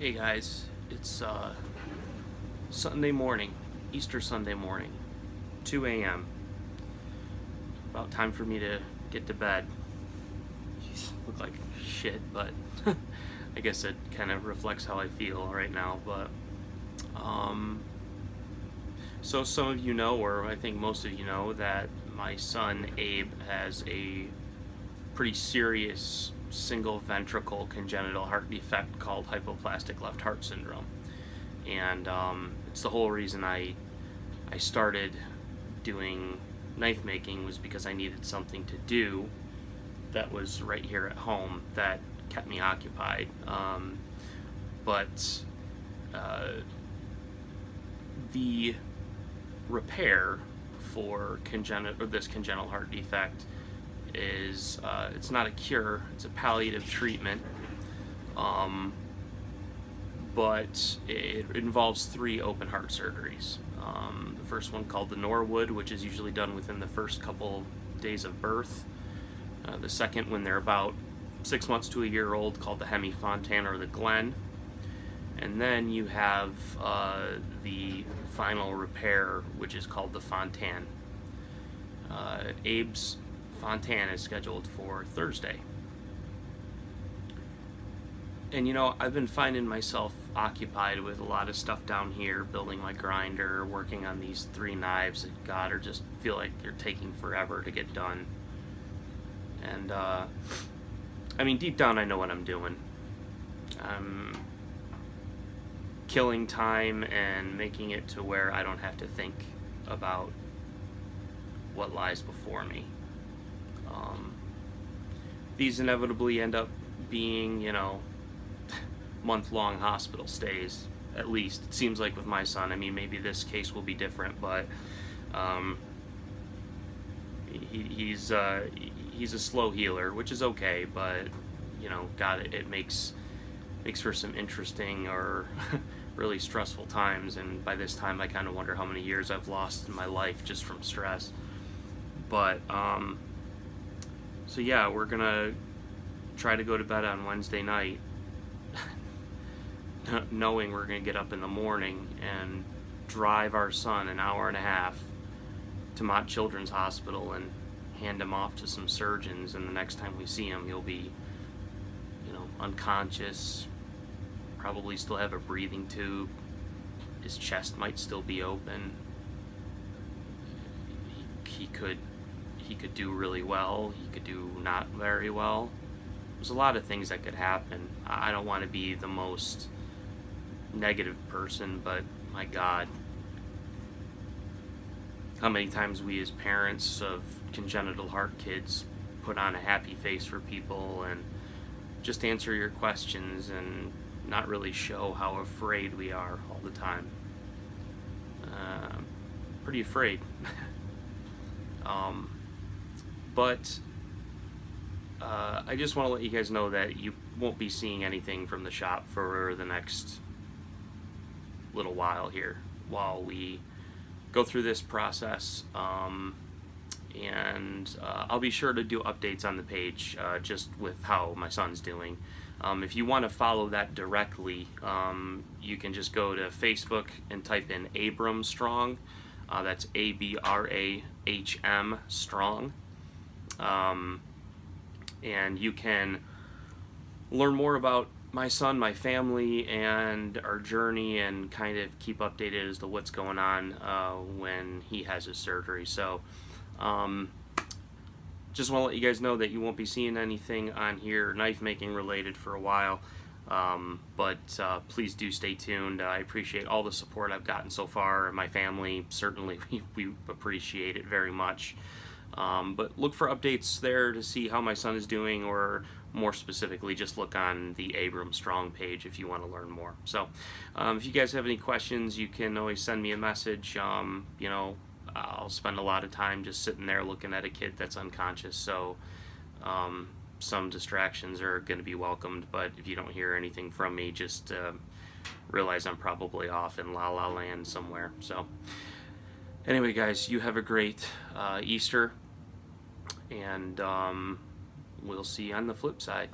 Hey guys, it's Sunday morning, Easter Sunday morning, 2 a.m. About time for me to get to bed. Jeez, look like shit, but I guess it kind of reflects how I feel right now. But so some of you know, or I think most of you know, that my son Abe has a pretty serious single ventricle congenital heart defect called hypoplastic left heart syndrome, and it's the whole reason I started doing knife making, was because I needed something to do that was right here at home that kept me occupied. But the repair for this congenital heart defect is it's not a cure, it's a palliative treatment, but it involves 3 open heart surgeries. The first one, called the Norwood, which is usually done within the first couple days of birth. The second, when they're about 6 months to a year old, called the Fontan or the Glen. And then you have the final repair, which is called the Fontan. Abe's Fontan is scheduled for Thursday. And you know, I've been finding myself occupied with a lot of stuff down here, building my grinder, working on these 3 knives that, God, are just feel like they're taking forever to get done. And I mean, deep down I know what I'm doing. I'm killing time and making it to where I don't have to think about what lies before me. These inevitably end up being, you know, month-long hospital stays, at least. It seems like with my son. I mean, maybe this case will be different, but he's a slow healer, which is okay, but, you know, God, it makes for some interesting or really stressful times, and by this time I kind of wonder how many years I've lost in my life just from stress. But so yeah, we're gonna try to go to bed on Wednesday night knowing we're gonna get up in the morning and drive our son an hour and a half to Mott Children's Hospital and hand him off to some surgeons, and the next time we see him he'll be, you know, unconscious, probably still have a breathing tube, his chest might still be open, he could do really well, he could do not very well. There's a lot of things that could happen. I don't want to be the most negative person, but my God, how many times we as parents of congenital heart kids put on a happy face for people and just answer your questions and not really show how afraid we are all the time. Pretty afraid. But I just want to let you guys know that you won't be seeing anything from the shop for the next little while here while we go through this process. And I'll be sure to do updates on the page just with how my son's doing. If you want to follow that directly, you can just go to Facebook and type in Abram Strong. That's ABRAHM Strong. And you can learn more about my son, my family, and our journey, and kind of keep updated as to what's going on when he has his surgery. So just want to let you guys know that you won't be seeing anything on here knife making related for a while, but please do stay tuned. I appreciate all the support I've gotten so far. My family, certainly, we appreciate it very much. But look for updates there to see how my son is doing, or more specifically, just look on the Abram Strong page if you want to learn more. So if you guys have any questions, you can always send me a message. You know, I'll spend a lot of time just sitting there looking at a kid that's unconscious, so some distractions are going to be welcomed, but if you don't hear anything from me, just realize I'm probably off in La La Land somewhere. So anyway, guys, you have a great Easter, and we'll see you on the flip side.